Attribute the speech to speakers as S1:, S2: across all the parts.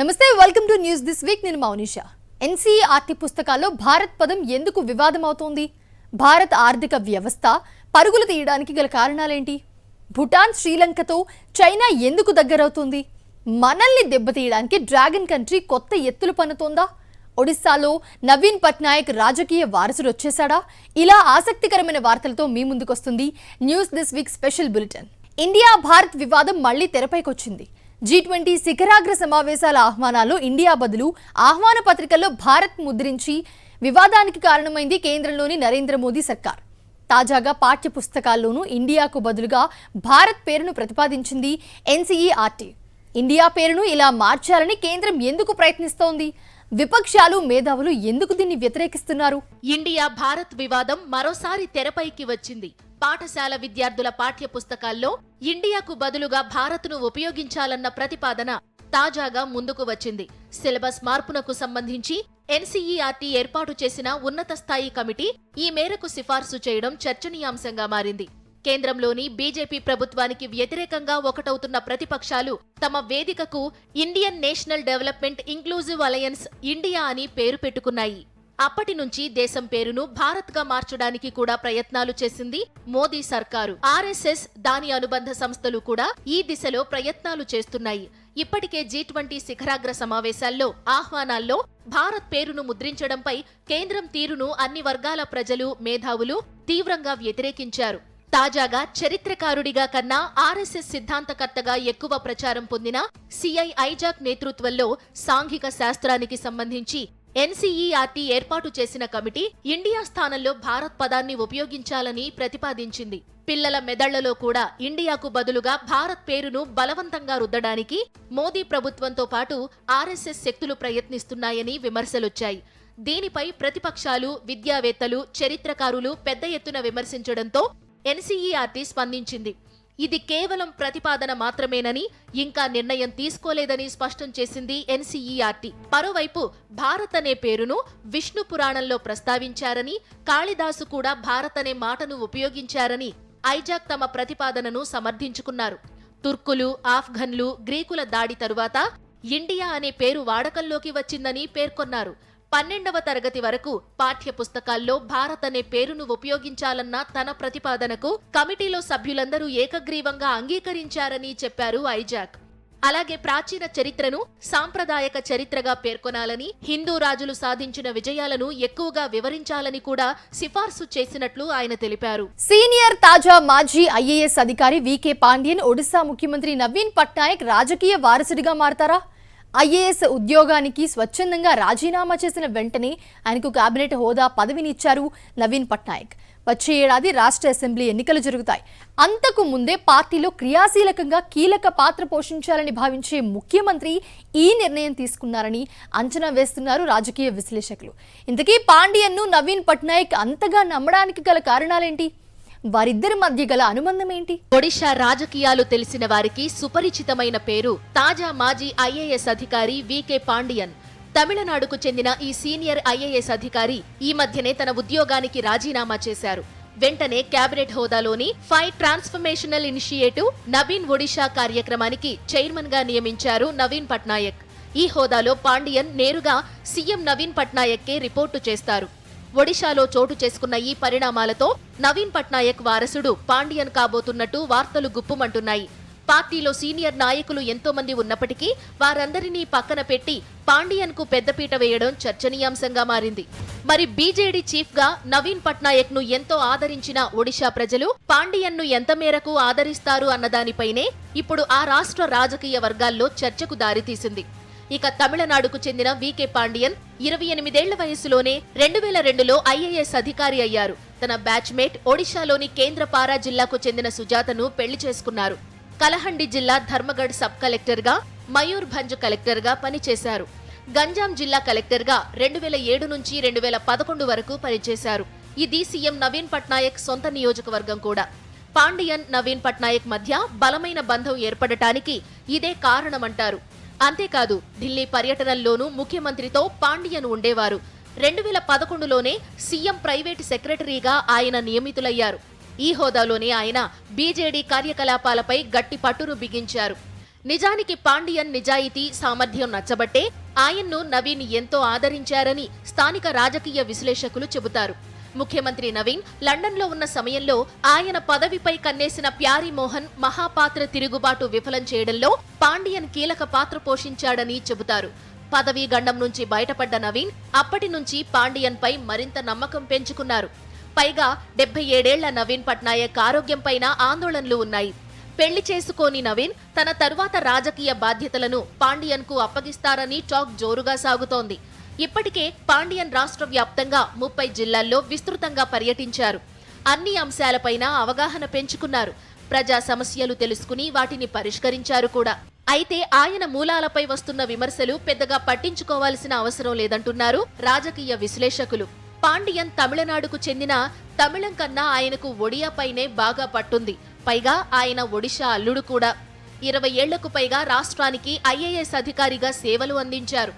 S1: నమస్తే, welcome to news this week. నేను Mounisha. NCERT పుస్తకాల్లో భారత్ పదం ఎందుకు వివాదం అవుతోంది? భారత్ ఆర్థిక వ్యవస్థ పరుగులు తీయడానికి గల కారణాలేంటి? భూటాన్, శ్రీలంకతో చైనా ఎందుకు దగ్గరవుతుంది? మనల్ని దెబ్బతీయడానికి డ్రాగన్ కంట్రీ కొత్త ఎత్తులు పన్నుతోందా? ఒడిశాలో నవీన్ పట్నాయక్ రాజకీయ వారసుడు వచ్చేశాడా? ఇలా ఆసక్తికరమైన వార్తలతో మీ ముందుకొస్తుంది news this week special bulletin. India Bharat వివాదం మళ్లీ తెరపైకొచ్చింది. G20 శిఖరాగ్ర సమావేశాల ఆహ్వానాల్లో ఇండియా బదులు ఆహ్వాన పత్రికల్లో భారత్ ముద్రించి వివాదానికి కారణమైంది కేంద్రంలోని నరేంద్ర మోదీ సర్కార్. తాజాగా పాఠ్య పుస్తకాల్లోనూ ఇండియాకు బదులుగా భారత్ పేరును ప్రతిపాదించింది ఎన్సీఈఆర్టీ. ఇండియా పేరును ఇలా మార్చాలని కేంద్రం ఎందుకు ప్రయత్నిస్తోంది? విపక్షాలు, మేధావులు ఎందుకు దీన్ని వ్యతిరేకిస్తున్నారు?
S2: ఇండియా భారత్ వివాదం మరోసారి తెరపైకి వచ్చింది. పాఠశాల విద్యార్థుల పాఠ్య పుస్తకాల్లో ఇండియాకు బదులుగా భారత్ను ఉపయోగించాలన్న ప్రతిపాదన తాజాగా ముందుకు వచ్చింది. సిలబస్ మార్పునకు సంబంధించి ఎన్సీఈఆర్టీ ఏర్పాటు చేసిన ఉన్నత స్థాయి కమిటీ ఈ మేరకు సిఫార్సు చేయడం చర్చనీయాంశంగా మారింది. కేంద్రంలోని బీజేపీ ప్రభుత్వానికి వ్యతిరేకంగా ఒకటవుతున్న ప్రతిపక్షాలు తమ వేదికకు Indian national development inclusive alliance India అని పేరు పెట్టుకున్నాయి. అప్పటి నుంచి దేశం పేరును భారత్ గా మార్చడానికి కూడా ప్రయత్నాలు చేసింది మోదీ సర్కారు. ఆర్ఎస్ఎస్, దాని అనుబంధ సంస్థలు కూడా ఈ దిశలో ప్రయత్నాలు చేస్తున్నాయి. ఇప్పటికే G20 శిఖరాగ్ర సమావేశాల్లో ఆహ్వానాల్లో భారత్ పేరును ముద్రించడంపై కేంద్రం తీరును అన్ని వర్గాల ప్రజలు, మేధావులు తీవ్రంగా వ్యతిరేకించారు. తాజాగా చరిత్రకారుడిగా కన్నా ఆర్ఎస్ఎస్ సిద్ధాంతకర్తగా ఎక్కువ ప్రచారం పొందిన సిఐ ఐజాక్ నేతృత్వంలో సాంఘిక శాస్త్రానికి సంబంధించి ఎన్సీఈఆర్టీ ఏర్పాటు చేసిన కమిటీ ఇండియా స్థానంలో భారత్ పదాన్ని ఉపయోగించాలని ప్రతిపాదించింది. పిల్లల మెదళ్లలో కూడా ఇండియాకు బదులుగా భారత్ పేరును బలవంతంగా రుద్దడానికి మోదీ ప్రభుత్వంతో పాటు ఆర్ఎస్ఎస్ శక్తులు ప్రయత్నిస్తున్నాయని విమర్శలొచ్చాయి. దీనిపై ప్రతిపక్షాలు, విద్యావేత్తలు, చరిత్రకారులు పెద్ద ఎత్తున విమర్శించడంతో ఎన్సీఈఆర్టీ స్పందించింది. ఇది కేవలం ప్రతిపాదన మాత్రమేనని, ఇంకా నిర్ణయం తీసుకోలేదని స్పష్టం చేసింది ఎన్సీఈఆర్టీ. మరోవైపు భారత్ అనే పేరును విష్ణు పురాణంలో ప్రస్తావించారని, కాళిదాసు కూడా భారత్ అనే మాటను ఉపయోగించారని ఐజాక్ తమ ప్రతిపాదనను సమర్థించుకున్నారు. తుర్కులు, ఆఫ్ఘన్లు, గ్రీకుల దాడి తరువాత ఇండియా అనే పేరు వాడకంలోకి వచ్చిందని పేర్కొన్నారు. 12వ తరగతి వరకు పాఠ్య పుస్తకాల్లో భారత్ అనే పేరును ఉపయోగించాలన్న తన ప్రతిపాదనకు కమిటీలో సభ్యులందరూ ఏకగ్రీవంగా అంగీకరించారని చెప్పారు ఐజాక్. అలాగే ప్రాచీన చరిత్రను సాంప్రదాయక చరిత్రగా పేర్కొనాలని, హిందూ రాజులు సాధించిన విజయాలను ఎక్కువగా వివరించాలని కూడా సిఫార్సు చేసినట్లు ఆయన తెలిపారు.
S1: సీనియర్ తాజా మాజీ ఐఏఎస్ అధికారి వీకే పాండ్యన్ ఒడిశా ముఖ్యమంత్రి నవీన్ పట్నాయక్ రాజకీయ వారసుడిగా మారతారా? ఐఏఎస్ ఉద్యోగానికి స్వచ్ఛందంగా రాజీనామా చేసిన వెంటనే ఆయనకు కేబినెట్ హోదా పదవినిచ్చారు నవీన్ పట్నాయక్. వచ్చే ఏడాది రాష్ట్ర అసెంబ్లీ ఎన్నికలు జరుగుతాయి. అంతకు ముందే పార్టీలో క్రియాశీలకంగా కీలక పాత్ర పోషించాలని భావించే ముఖ్యమంత్రి ఈ నిర్ణయం తీసుకున్నారని అంచనా వేస్తున్నారు రాజకీయ విశ్లేషకులు. ఇంతకీ పాండ్యన్ను నవీన్ పట్నాయక్ అంతగా నమ్మడానికి గల కారణాలేంటి? వారిద్దరి మధ్య గల అనుబంధం ఏంటి?
S2: ఒడిశా రాజకీయాలు తెలిసిన వారికి సుపరిచితమైన పేరు తాజా మాజీ ఐఏఎస్ అధికారి వీకే పాండియన్. తమిళనాడుకు చెందిన ఈ సీనియర్ ఐఏఎస్ అధికారి ఈ మధ్యనే తన ఉద్యోగానికి రాజీనామా చేశారు. వెంటనే కేబినెట్ హోదాలోని 5 ట్రాన్స్ఫర్మేషనల్ ఇనిషియేటివ్ నవీన్ ఒడిశా కార్యక్రమానికి చైర్మన్ గా నియమించారు నవీన్ పట్నాయక్. ఈ హోదాలో పాండియన్ నేరుగా సీఎం నవీన్ పట్నాయక్కే రిపోర్టు చేస్తారు. ఒడిశాలో చోటు చేసుకున్న ఈ పరిణామాలతో నవీన్ పట్నాయక్ వారసుడు పాండియన్ కాబోతున్నట్టు వార్తలు గుప్పుమంటున్నాయి. పార్టీలో సీనియర్ నాయకులు ఎంతో మంది ఉన్నప్పటికీ వారందరినీ పక్కన పెట్టి పాండియన్ కు పెద్దపీట వేయడం చర్చనీయాంశంగా మారింది. మరి బీజేడీ చీఫ్ గా నవీన్ పట్నాయక్ ను ఎంతో ఆదరించిన ఒడిశా ప్రజలు పాండియన్ ను ఎంత మేరకు ఆదరిస్తారు అన్నదానిపైనే ఇప్పుడు ఆ రాష్ట్ర రాజకీయ వర్గాల్లో చర్చకు దారితీసింది. ఇక తమిళనాడుకు చెందిన వీకే పాండియన్ 28 ఏళ్ల వయసులోనే 2002లో ఐఏఎస్ అధికారి అయ్యారు. తన బ్యాచ్మేట్ ఒడిశాలోని కేంద్రపారా జిల్లాకు చెందిన సుజాతను పెళ్లి చేసుకున్నారు. కలహండి జిల్లా ధర్మగఢ్ సబ్ కలెక్టర్ గా, మయూర్భంజ్ కలెక్టర్ గా పనిచేశారు. గంజాం జిల్లా కలెక్టర్ గా 2007 నుంచి 2011 వరకు పనిచేశారు. ఇది సీఎం నవీన్ పట్నాయక్ సొంత నియోజకవర్గం కూడా. పాండియన్, నవీన్ పట్నాయక్ మధ్య బలమైన బంధం ఏర్పడటానికి ఇదే కారణమంటారు. అంతేకాదు, ఢిల్లీ పర్యటనల్లోనూ ముఖ్యమంత్రితో పాండియన్ ఉండేవారు. 2011లోనే సీఎం ప్రైవేట్ సెక్రటరీగా ఆయన నియమితులయ్యారు. ఈ హోదాలోనే ఆయన బీజేడీ కార్యకలాపాలపై గట్టి పట్టును బిగించారు. నిజానికి పాండియన్ నిజాయితీ సామర్థ్యం నచ్చబట్టే ఆయన్ను నవీన్ ఎంతో ఆదరించారని స్థానిక రాజకీయ విశ్లేషకులు చెబుతారు. ముఖ్యమంత్రి నవీన్ లండన్లో ఉన్న సమయంలో ఆయన పదవిపై కన్నేసిన ప్యారీ మోహన్ మహాపాత్ర తిరుగుబాటు విఫలం చేయడంలో పాండియన్ కీలక పాత్ర పోషించాడని చెబుతారు. పదవీ గండం నుంచి బయటపడ్డ నవీన్ అప్పటి నుంచి పాండియన్ పై మరింత నమ్మకం పెంచుకున్నారు. పైగా 77 నవీన్ పట్నాయక్ ఆరోగ్యంపైన ఆందోళనలు ఉన్నాయి. పెళ్లి చేసుకోని నవీన్ తన తరువాత రాజకీయ బాధ్యతలను పాండియన్ కు అప్పగిస్తారని టాక్ జోరుగా సాగుతోంది. ఇప్పటికే పాండియన్ రాష్ట్ర వ్యాప్తంగా 30 జిల్లాల్లో విస్తృతంగా పర్యటించారు. అన్ని అంశాలపైన అవగాహన పెంచుకున్నారు. ప్రజా సమస్యలు తెలుసుకుని వాటిని పరిష్కరించారు కూడా. అయితే ఆయన మూలాలపై వస్తున్న విమర్శలు పెద్దగా పట్టించుకోవాల్సిన అవసరం లేదంటున్నారు రాజకీయ విశ్లేషకులు. పాండియన్ తమిళనాడుకు చెందిన తమిళం కన్నా ఆయనకు ఒడియాపైనే బాగా పట్టుంది. పైగా ఆయన ఒడిషా అల్లుడు కూడా. 20 ఏళ్లకు పైగా రాష్ట్రానికి ఐఏఎస్ అధికారిగా సేవలు అందించారు.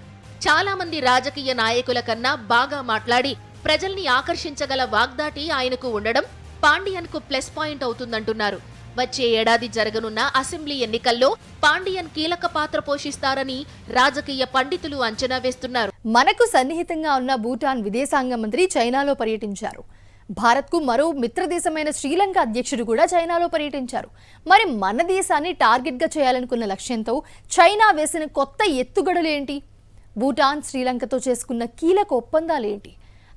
S2: చాలా మంది రాజకీయ నాయకుల కన్నా బాగా మాట్లాడి ప్రజల్ని ఆకర్షించగల వాగ్దాటి ఆయనకు ఉండడం పాండియన్ కు ప్లస్ పాయింట్ అవుతుందంటున్నారు. వచ్చే ఏడాది జరగనున్న అసెంబ్లీ ఎన్నికల్లో పాండియన్ కీలక పాత్ర పోషిస్తారని రాజకీయ పండితులు అంచనా వేస్తున్నారు.
S1: మనకు సన్నిహితంగా ఉన్న భూటాన్ విదేశాంగ మంత్రి చైనాలో పర్యటించారు. భారత్కు మరో మిత్రదేశమైన శ్రీలంక అధ్యక్షుడు కూడా చైనాలో పర్యటించారు. మరి మన దేశాన్ని టార్గెట్గా చేయాలనుకున్న లక్ష్యంతో చైనా వేసిన కొత్త ఎత్తుగడలు ఏంటి? భూటాన్ శ్రీలంకతో చేసుకున్న కీలక ఒప్పందాలేంటి?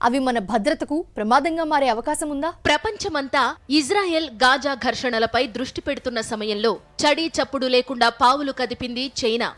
S1: అవి మన భద్రతకు ప్రమాదంగా మారే అవకాశం ఉందా?
S2: ప్రపంచమంతా ఇజ్రాయెల్ గాజా ఘర్షణలపై దృష్టి పెడుతున్న సమయంలో చడీ చప్పుడు లేకుండా పావులు కదిపింది చైనా.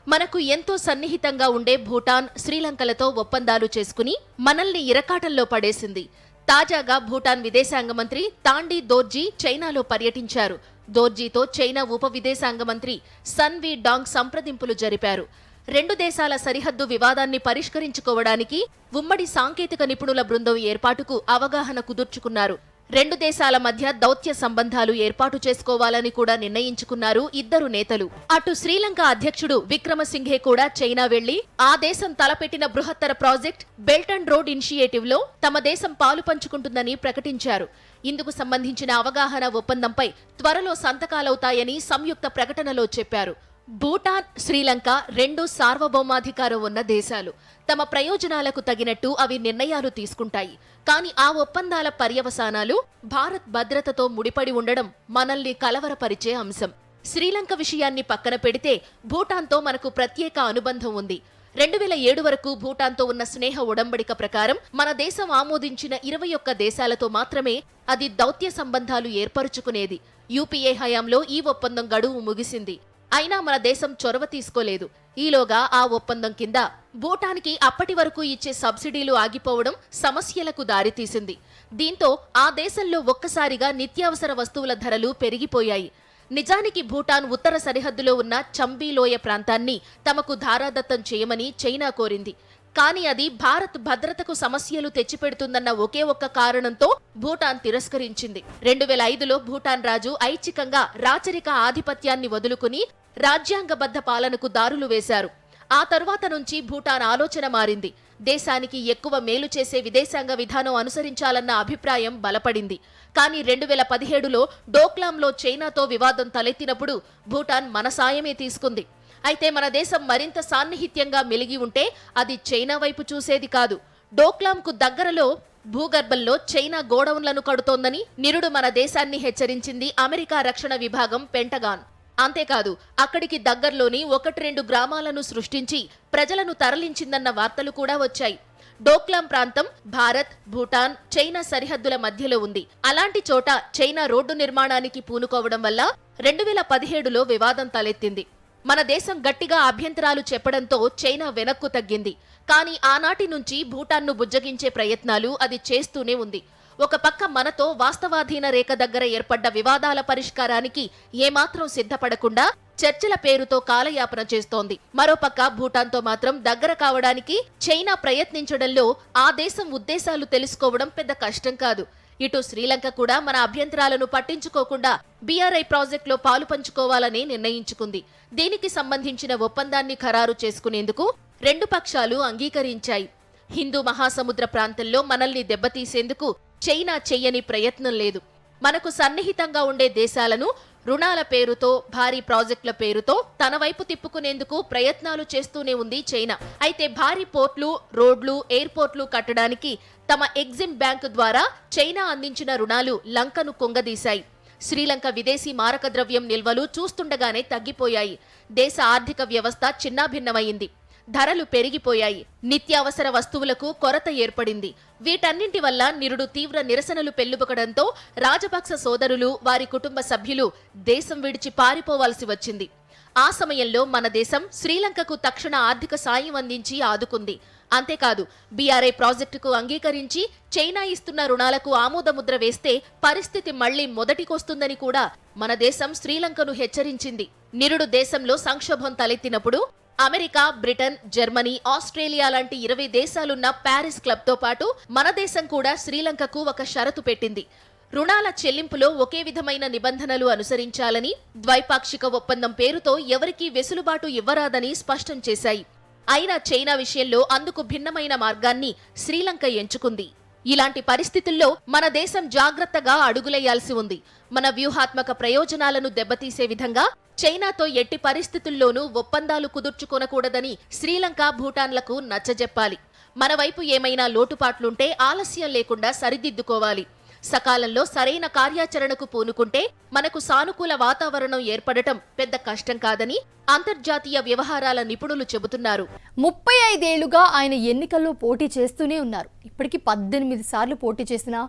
S2: మనకు ఎంతో సన్నిహితంగా ఉండే భూటాన్ శ్రీలంకలతో ఒప్పందాలు చేసుకుని మనల్ని ఇరకాటంలో పడేసింది. తాజాగా భూటాన్ విదేశాంగ మంత్రి తాండీ దోర్జీ చైనాలో పర్యటించారు. దోర్జీతో చైనా ఉప విదేశాంగ మంత్రి సన్ వి డాంగ్ సంప్రదింపులు జరిపారు. 2 దేశాల సరిహద్దు వివాదాన్ని పరిష్కరించుకోవడానికి ఉమ్మడి సాంకేతిక నిపుణుల బృందం ఏర్పాటుకు అవగాహన కుదుర్చుకున్నారు. 2 దేశాల మధ్య దౌత్య సంబంధాలు ఏర్పాటు చేసుకోవాలని కూడా నిర్ణయించుకున్నారు ఇద్దరు నేతలు. అటు శ్రీలంక అధ్యక్షుడు విక్రమసింఘే కూడా చైనా వెళ్లి ఆ దేశం తలపెట్టిన బృహత్తర project belt and road initiative లో తమ దేశం పాలు పంచుకుంటుందని ప్రకటించారు. ఇందుకు సంబంధించిన అవగాహన ఒప్పందంపై త్వరలో సంతకాలవుతాయని సంయుక్త ప్రకటనలో చెప్పారు. భూటాన్, శ్రీలంక 2 సార్వభౌమాధికారం ఉన్న దేశాలు. తమ ప్రయోజనాలకు తగినట్టు అవి నిర్ణయాలు తీసుకుంటాయి. కానీ ఆ ఒప్పందాల పర్యవసానాలు భారత్ భద్రతతో ముడిపడి ఉండడం మనల్ని కలవరపరిచే అంశం. శ్రీలంక విషయాన్ని పక్కన పెడితే భూటాన్తో మనకు ప్రత్యేక అనుబంధం ఉంది. 2007 వరకు భూటాన్తో ఉన్న స్నేహ ఒడంబడిక ప్రకారం మన దేశం ఆమోదించిన 21 దేశాలతో మాత్రమే అది దౌత్య సంబంధాలు ఏర్పరుచుకునేది. యూపీఏ హయాంలో ఈ ఒప్పందం గడువు ముగిసింది. అయినా మన దేశం చొరవ తీసుకోలేదు. ఈలోగా ఆ ఒప్పందం కింద భూటాన్కి అప్పటి వరకు ఇచ్చే సబ్సిడీలు ఆగిపోవడం సమస్యలకు దారితీసింది. దీంతో ఆ దేశంలో ఒక్కసారిగా నిత్యావసర వస్తువుల ధరలు పెరిగిపోయాయి. నిజానికి భూటాన్ ఉత్తర సరిహద్దులో ఉన్న చంబీ లోయ ప్రాంతాన్ని తమకు ధారాదత్తం చేయమని చైనా కోరింది. కానీ అది భారత్ భద్రతకు సమస్యలు తెచ్చిపెడుతుందన్న ఒకే ఒక్క కారణంతో భూటాన్ తిరస్కరించింది. 2005లో భూటాన్ రాజు ఐచ్ఛికంగా రాచరిక ఆధిపత్యాన్ని వదులుకుని రాజ్యాంగబద్ధ పాలనకు దారులు వేశారు. ఆ తరువాత నుంచి భూటాన్ ఆలోచన మారింది. దేశానికి ఎక్కువ మేలు చేసే విదేశాంగ విధానం అనుసరించాలన్న అభిప్రాయం బలపడింది. కానీ 2017లో డోక్లాంలో చైనాతో వివాదం తలెత్తినప్పుడు భూటాన్ మన సాయమే తీసుకుంది. అయితే మన దేశం మరింత సాన్నిహిత్యంగా మెలిగి ఉంటే అది చైనా వైపు చూసేది కాదు. డోక్లాంకు దగ్గరలో భూగర్భంలో చైనా గోడౌన్లను కడుతోందని నిరుడు మన దేశాన్ని హెచ్చరించింది అమెరికా రక్షణ విభాగం పెంటగాన్. అంతేకాదు అక్కడికి దగ్గర్లోని 1-2 గ్రామాలను సృష్టించి ప్రజలను తరలించిందన్న వార్తలు కూడా వచ్చాయి. డోక్లాం ప్రాంతం భారత్, భూటాన్, చైనా సరిహద్దుల మధ్యలో ఉంది. అలాంటి చోట చైనా రోడ్డు నిర్మాణానికి పూనుకోవడం వల్ల 2017లో వివాదం తలెత్తింది. మన దేశం గట్టిగా అభ్యంతరాలు చెప్పడంతో చైనా వెనక్కు తగ్గింది. కానీ ఆనాటి నుంచి భూటాన్ను బుజ్జగించే ప్రయత్నాలు అది చేస్తూనే ఉంది. ఒక పక్క మనతో వాస్తవాధీన రేఖ దగ్గర ఏర్పడ్డ వివాదాల పరిష్కారానికి ఏమాత్రం సిద్ధపడకుండా చర్చల పేరుతో కాలయాపన చేస్తోంది. మరోపక్క భూటాన్తో మాత్రం దగ్గర కావడానికి చైనా ప్రయత్నించడంలో ఆ దేశం ఉద్దేశాలు తెలుసుకోవడం పెద్ద కష్టం కాదు. ఇటు శ్రీలంక కూడా మన అభ్యంతరాలను పట్టించుకోకుండా బీఆర్ఐ ప్రాజెక్టులో పాలు పంచుకోవాలని నిర్ణయించుకుంది. దీనికి సంబంధించిన ఒప్పందాన్ని ఖరారు చేసుకునేందుకు 2 పక్షాలు అంగీకరించాయి. హిందూ మహాసముద్ర ప్రాంతంలో మనల్ని దెబ్బతీసేందుకు చైనా చెయ్యని ప్రయత్నం లేదు. మనకు సన్నిహితంగా ఉండే దేశాలను రుణాల పేరుతో, భారీ ప్రాజెక్టుల పేరుతో తన వైపు తిప్పుకునేందుకు ప్రయత్నాలు చేస్తూనే ఉంది చైనా. అయితే భారీ పోర్ట్లు, రోడ్లు, ఎయిర్పోర్ట్లు కట్టడానికి తమ ఎగ్జిమ్ బ్యాంకు ద్వారా చైనా అందించిన రుణాలు లంకను కుంగదీశాయి. శ్రీలంక విదేశీ మారక ద్రవ్యం నిల్వలు చూస్తుండగానే తగ్గిపోయాయి. దేశ ఆర్థిక వ్యవస్థ చిన్నాభిన్నమైంది. ధరలు పెరిగిపోయాయి. నిత్యావసర వస్తువులకు కొరత ఏర్పడింది. వీటన్నింటి వల్ల నిరుడు తీవ్ర నిరసనలు పెల్లుబుకడంతో రాజపక్స సోదరులు, వారి కుటుంబ సభ్యులు దేశం విడిచి పారిపోవాల్సి వచ్చింది. ఆ సమయంలో మన దేశం శ్రీలంకకు తక్షణ ఆర్థిక సాయం అందించి ఆదుకుంది. అంతేకాదు, బీఆర్ఐ ప్రాజెక్టుకు అంగీకరించి చైనా ఇస్తున్న రుణాలకు ఆమోదముద్ర వేస్తే పరిస్థితి మళ్లీ మొదటికొస్తుందని కూడా మన దేశం శ్రీలంకను హెచ్చరించింది. నిరుడు దేశంలో సంక్షోభం తలెత్తినప్పుడు అమెరికా, బ్రిటన్, జర్మనీ, ఆస్ట్రేలియా లాంటి 20 దేశాలున్న ప్యారిస్ క్లబ్తో పాటు మన దేశం కూడా శ్రీలంకకు ఒక షరతు పెట్టింది. రుణాల చెల్లింపులో ఒకే విధమైన నిబంధనలు అనుసరించాలని, ద్వైపాక్షిక ఒప్పందం పేరుతో ఎవరికీ వెసులుబాటు ఇవ్వరాదని స్పష్టం చేశాయి. అయినా చైనా విషయంలో అందుకు భిన్నమైన మార్గాన్ని శ్రీలంక ఎంచుకుంది. ఇలాంటి పరిస్థితుల్లో మన దేశం జాగ్రత్తగా అడుగులేయాల్సి ఉంది. మన వ్యూహాత్మక ప్రయోజనాలను దెబ్బతీసే విధంగా చైనాతో ఎట్టి పరిస్థితుల్లోనూ ఒప్పందాలు కుదుర్చుకొనకూడదని శ్రీలంక, భూటాన్లకు నచ్చజెప్పాలి. మన వైపు ఏమైనా లోటుపాట్లుంటే ఆలస్యం లేకుండా సరిదిద్దుకోవాలి. సకాలంలో సరైన కార్యాచరణకు పూనుకుంటే మనకు సానుకూల వాతావరణం ఏర్పడటం పెద్ద కష్టం కాదని అంతర్జాతీయ వ్యవహారాల నిపుణులు చెబుతున్నారు.
S1: 35 ఏళ్లుగా ఆయన ఎన్నికల్లో పోటీ చేస్తూనే ఉన్నారు. ఇప్పటికీ 18 సార్లు పోటీ చేసినా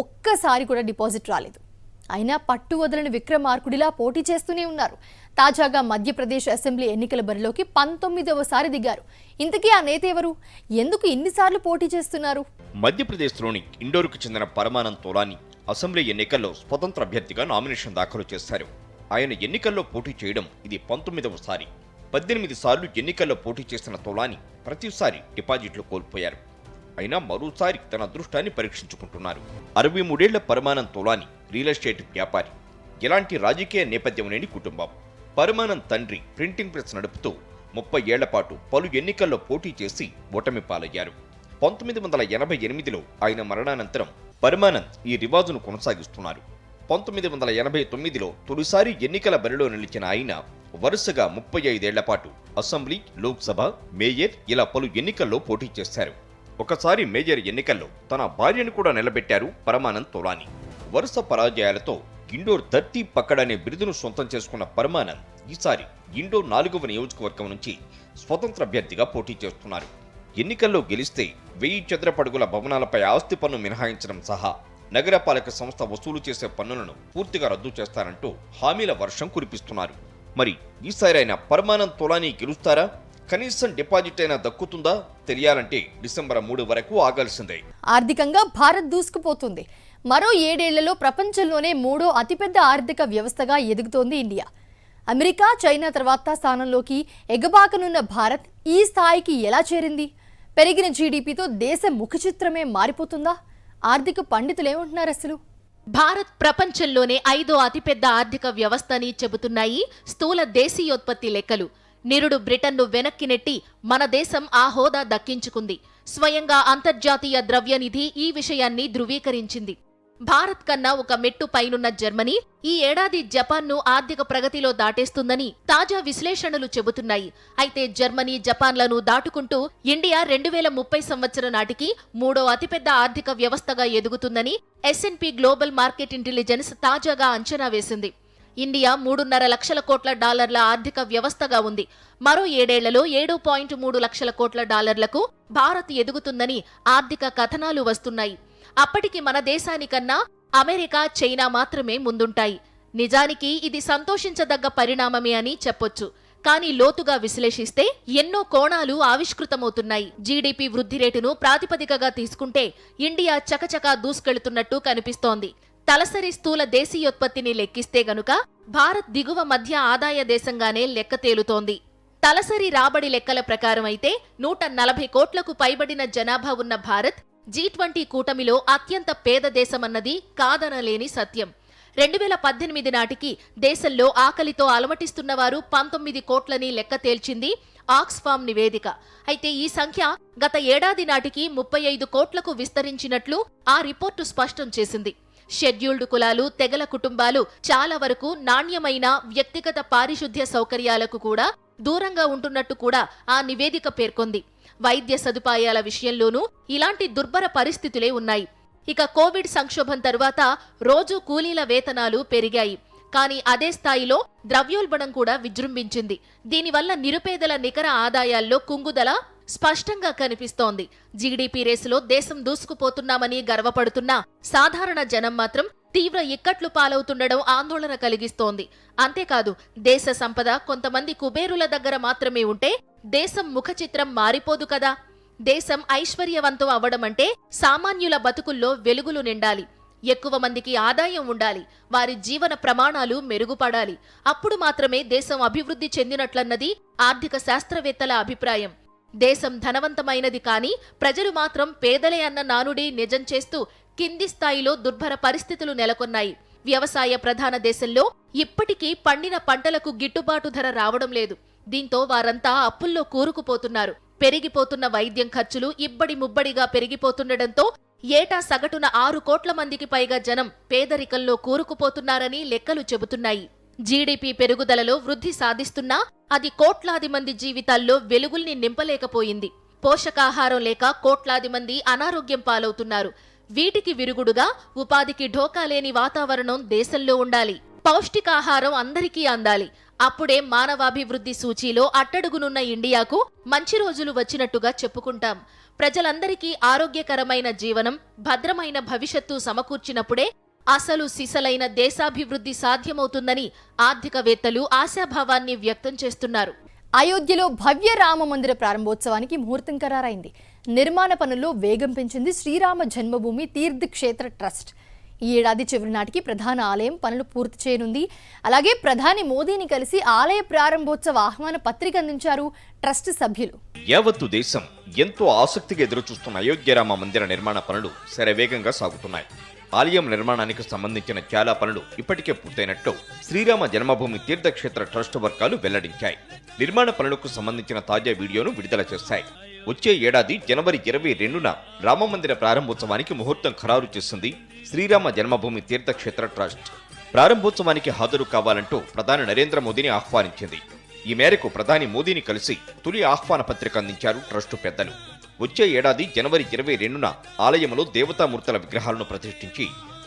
S1: ఒక్కసారి కూడా డిపాజిట్ రాలేదు. అయినా పట్టు వదలని విక్రమార్కుడిలా పోటీ చేస్తూనే ఉన్నారు. తాజాగా మధ్యప్రదేశ్ అసెంబ్లీ ఎన్నికల బరిలోకి 19వసారి దిగారు. ఇంతకీ ఆ నేత ఎవరు? ఎందుకు ఇన్నిసార్లు పోటీ చేస్తున్నారు?
S3: మధ్యప్రదేశ్లోని ఇండోర్కు చెందిన పరమానంద్ తోలాని అసెంబ్లీ ఎన్నికల్లో స్వతంత్ర అభ్యర్థిగా నామినేషన్ దాఖలు చేశారు. ఆయన ఎన్నికల్లో పోటీ చేయడం ఇది 19వసారి. 18 సార్లు ఎన్నికల్లో పోటీ చేసిన తోలాని ప్రతిసారి డిపాజిట్లు కోల్పోయారు. అయినా మరోసారి తన అదృష్టాన్ని పరీక్షించుకుంటున్నారు. 63 ఏళ్ల పరమానంద్ తోలాని రియల్ ఎస్టేట్ వ్యాపారి. ఎలాంటి రాజకీయ నేపథ్యం లేని కుటుంబం. పరమానంద్ తండ్రి ప్రింటింగ్ ప్రెస్ నడుపుతూ 30 ఏళ్ల పాటు పలు ఎన్నికల్లో పోటీ చేసి ఓటమి పాలయ్యారు. 1988లో ఆయన మరణానంతరం పరమానంద్ ఈ రివాజును కొనసాగిస్తున్నారు. 1989లో తొలిసారి ఎన్నికల బరిలో నిలిచిన ఆయన వరుసగా 35 ఏళ్ల పాటు అసెంబ్లీ, లోక్సభ, మేయర్ ఇలా పలు ఎన్నికల్లో పోటీ చేశారు. ఒకసారి మేజర్ ఎన్నికల్లో తన భార్యను కూడా నిలబెట్టారు పరమానంద్ తోలాని. వరుస పరాజయాలతో ఇండోర్ ధర్తీ పక్కడ్ అనే బిరుదును సొంతం చేసుకున్న పరమానంద్ ఈసారి ఇండోర్ 4వ నియోజకవర్గం నుంచి స్వతంత్ర అభ్యర్థిగా పోటీ చేస్తున్నారు. ఎన్నికల్లో గెలిస్తే 1000 చదరపడుగుల భవనాలపై ఆస్తి పన్ను మినహాయించడం సహా నగరపాలక సంస్థ వసూలు చేసే పన్నులను పూర్తిగా రద్దు చేస్తారంటూ హామీల వర్షం కురిపిస్తున్నారు. మరి ఈసారి ఆయన పరమానంద్ తోలాని గెలుస్తారా? కనీసం డిపాజిట్ అయినా దక్కుతుందా? తెలియాలంటే డిసెంబర్ 3 వరకు ఆగాల్సిందే.
S1: ఆర్థికంగా భారత్ దూసుకుపోతుంది. మరో 7 ఏళ్లలో ప్రపంచంలోనే 3వ అతిపెద్ద ఆర్థిక వ్యవస్థగా ఎదుగుతోంది ఇండియా. అమెరికా, చైనా తర్వాత స్థానంలోకి ఎగబాకనున్న భారత్ ఈ స్థాయికి ఎలా చేరింది? పెరిగిన జీడీపీతో దేశ ముఖచిత్రమే మారిపోతుందా? ఆర్థిక పండితులేమంటున్నారు అసలు?
S2: భారత్ ప్రపంచంలోనే 5వ అతిపెద్ద ఆర్థిక వ్యవస్థ అని చెబుతున్నాయి స్థూల దేశీయోత్పత్తి లెక్కలు. నిరుడు బ్రిటన్ను వెనక్కి నెట్టి మన దేశం ఆ హోదా దక్కించుకుంది. స్వయంగా అంతర్జాతీయ ద్రవ్యనిధి ఈ విషయాన్ని ధృవీకరించింది. భారత్ కన్నా ఒక మెట్టు పైనున్న జర్మనీ ఈ ఏడాది జపాన్ను ఆర్థిక ప్రగతిలో దాటేస్తుందని తాజా విశ్లేషణలు చెబుతున్నాయి. అయితే జర్మనీ, జపాన్లను దాటుకుంటూ ఇండియా 2030 సంవత్సరం నాటికి 3వ అతిపెద్ద ఆర్థిక వ్యవస్థగా ఎదుగుతుందని S&P గ్లోబల్ మార్కెట్ ఇంటెలిజెన్స్ తాజాగా అంచనా వేసింది. ఇండియా 3.5 లక్షల కోట్ల డాలర్ల ఆర్థిక వ్యవస్థగా ఉంది. మరో 7 ఏళ్లలో 7.3 లక్షల కోట్ల డాలర్లకు భారత్ ఎదుగుతుందని ఆర్థిక కథనాలు వస్తున్నాయి. అప్పటికి మన దేశానికన్నా అమెరికా, చైనా మాత్రమే ముందుంటాయి. నిజానికి ఇది సంతోషించదగ్గ పరిణామమే అని చెప్పొచ్చు. కానీ లోతుగా విశ్లేషిస్తే ఎన్నో కోణాలు ఆవిష్కృతమవుతున్నాయి. జీడీపీ వృద్ధి రేటును ప్రాతిపదికగా తీసుకుంటే ఇండియా చకచకా దూసుకెళ్తున్నట్టు కనిపిస్తోంది. తలసరి స్థూల దేశీయోత్పత్తిని లెక్కిస్తే గనుక భారత్ దిగువ మధ్య ఆదాయ దేశంగానే లెక్క తేలుతోంది. తలసరి రాబడి లెక్కల ప్రకారం అయితే 140 కోట్లకు పైబడిన జనాభా ఉన్న భారత్ G20 కూటమిలో అత్యంత పేద దేశమన్నది కాదనలేని సత్యం. 2018 నాటికి దేశంలో ఆకలితో అలమటిస్తున్నవారు 19 కోట్లని లెక్క తేల్చింది ఆక్స్ఫామ్ నివేదిక. అయితే ఈ సంఖ్య గత ఏడాది నాటికి 35 కోట్లకు విస్తరించినట్లు ఆ రిపోర్టు స్పష్టం చేసింది. షెడ్యూల్డ్ కులాలు, తెగల కుటుంబాలు చాలా వరకు నాణ్యమైన వ్యక్తిగత పారిశుద్ధ్య సౌకర్యాలకు కూడా దూరంగా ఉంటున్నట్టు కూడా ఆ నివేదిక పేర్కొంది. వైద్య సదుపాయాల విషయంలోనూ ఇలాంటి దుర్భర పరిస్థితులే ఉన్నాయి. ఇక కోవిడ్ సంక్షోభం తరువాత రోజూ కూలీల వేతనాలు పెరిగాయి. కానీ అదే స్థాయిలో ద్రవ్యోల్బణం కూడా విజృంభించింది. దీనివల్ల నిరుపేదల నికర ఆదాయాల్లో కుంగుదల స్పష్టంగా కనిపిస్తోంది. జీడీపీ రేసులో దేశం దూసుకుపోతున్నామని గర్వపడుతున్నా సాధారణ జనం మాత్రం తీవ్ర ఇక్కట్లు పాలవుతుండడం ఆందోళన కలిగిస్తోంది. అంతేకాదు, దేశ సంపద కొంతమంది కుబేరుల దగ్గర మాత్రమే ఉంటే దేశం ముఖచిత్రం మారిపోదు కదా. దేశం ఐశ్వర్యవంతం అవ్వడమంటే సామాన్యుల బతుకుల్లో వెలుగులు నిండాలి, ఎక్కువ మందికి ఆదాయం ఉండాలి, వారి జీవన ప్రమాణాలు మెరుగుపడాలి. అప్పుడు మాత్రమే దేశం అభివృద్ధి చెందినట్లన్నది ఆర్థిక శాస్త్రవేత్తల అభిప్రాయం. దేశం ధనవంతమైనది కానీ ప్రజలు మాత్రం పేదలే అన్న నానుడి నిజం చేస్తూ కింది స్థాయిలో దుర్భర పరిస్థితులు నెలకొన్నాయి. వ్యవసాయ ప్రధాన దేశంలో ఇప్పటికీ పండిన పంటలకు గిట్టుబాటు ధర రావడం లేదు. దీంతో వారంతా అప్పుల్లో కూరుకుపోతున్నారు. పెరిగిపోతున్న వైద్యం ఖర్చులు ఇబ్బడి ముబ్బడిగా పెరిగిపోతుండటంతో ఏటా సగటున 6 కోట్ల మందికి పైగా జనం పేదరికంలో కూరుకుపోతున్నారని లెక్కలు చెబుతున్నాయి. జీడీపీ పెరుగుదలలో వృద్ధి సాధిస్తున్నా అది కోట్లాది మంది జీవితాల్లో వెలుగుల్ని నింపలేకపోయింది. పోషకాహారం లేక కోట్లాది మంది అనారోగ్యం పాలవుతున్నారు. వీటికి విరుగుడుగా ఉపాధికి ఢోకా లేని వాతావరణం దేశంలో ఉండాలి. పౌష్టికాహారం అందరికీ అందాలి. అప్పుడే మానవాభివృద్ధి సూచీలో అట్టడుగునున్న ఇండియాకు మంచి రోజులు వచ్చినట్టుగా చెప్పుకుంటాం. ప్రజలందరికీ ఆరోగ్యకరమైన జీవనం, భద్రమైన భవిష్యత్తు సమకూర్చినప్పుడే అసలు సిసలైన దేశాభివృద్ధి సాధ్యమవుతుందని ఆర్థికవేత్తలు ఆశాభావాన్ని వ్యక్తం చేస్తున్నారు.
S1: అయోధ్యలో భవ్య రామ మందిర ప్రారంభోత్సవానికి ముహూర్తం ఖరారైంది. నిర్మాణ పనుల్లో వేగం పెంచింది శ్రీరామ జన్మభూమి తీర్థక్షేత్ర ట్రస్ట్. ఈ ఏడాది చివరి నాటికి ప్రధాన ఆలయం పనులు పూర్తి చేయనుంది. అలాగే ప్రధాని మోదీని కలిసి ఆలయ ప్రారంభోత్సవ ఆహ్వాన పత్రిక అందించారు ట్రస్ట్ సభ్యులు.
S3: యావత్తు దేశం ఎంతో ఆసక్తిగా ఎదురుచూస్తున్న అయోధ్య రామ మందిర నిర్మాణ పనులు శరవేగంగా సాగుతున్నాయి. ఆలయం నిర్మాణానికి సంబంధించిన చాలా పనులు ఇప్పటికే పూర్తయినట్లు శ్రీరామ జన్మభూమి తీర్థక్షేత్ర ట్రస్ట్ వర్గాలు వెల్లడించాయి. నిర్మాణ పనులకు సంబంధించిన తాజా వీడియోను విడుదల చేశాయి. వచ్చే ఏడాది జనవరి 22న రామమందిర ప్రారంభోత్సవానికి ముహూర్తం ఖరారు చేసింది శ్రీరామ జన్మభూమి తీర్థక్షేత్ర ట్రస్ట్. ప్రారంభోత్సవానికి హాజరు కావాలంటూ ప్రధాని నరేంద్ర మోదీని ఆహ్వానించింది. ఈ మేరకు ప్రధాని మోదీని కలిసి తొలి ఆహ్వాన పత్రిక అందించారు ట్రస్టు పెద్దలు. వచ్చే ఏడాది జనవరి 22న ఆలయంలో దేవతామూర్తుల విగ్రహాలను ప్రతిష్ఠించి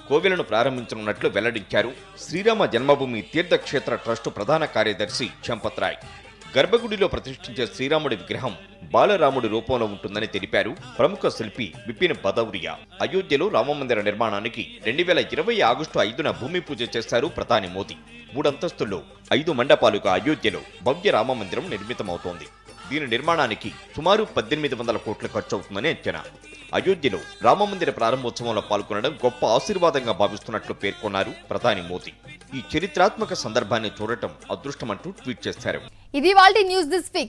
S3: కోవెలను ప్రారంభించనున్నట్లు వెల్లడించారు శ్రీరామ జన్మభూమి తీర్థక్షేత్ర ట్రస్టు ప్రధాన కార్యదర్శి చంపత్ రాయ్. గర్భగుడిలో ప్రతిష్ఠించే శ్రీరాముడి విగ్రహం బాలరాముడి రూపంలో ఉంటుందని తెలిపారు ప్రముఖ శిల్పి బిపిన్ బదౌరియా. అయోధ్యలో రామమందిర నిర్మాణానికి 2020 ఆగస్టు 5న భూమి పూజ చేశారు ప్రధాని మోదీ. 3 అంతస్తుల్లో 5 మండపాలుగా అయోధ్యలో భవ్య రామమందిరం నిర్మితమవుతోంది. దీని నిర్మాణానికి సుమారు 1800 కోట్లు ఖర్చు అవుతుందని అంచనా. అయోధ్యలో రామమందిర ప్రారంభోత్సవంలో పాల్గొనడం గొప్ప ఆశీర్వాదంగా భావిస్తున్నట్లు పేర్కొన్నారు ప్రధాని మోదీ. ఈ చరిత్రాత్మక సందర్భాన్ని చూడటం అదృష్టమంటూ ట్వీట్ చేశారు.
S1: ఇది వాల్టి న్యూస్ దిస్ వీక్.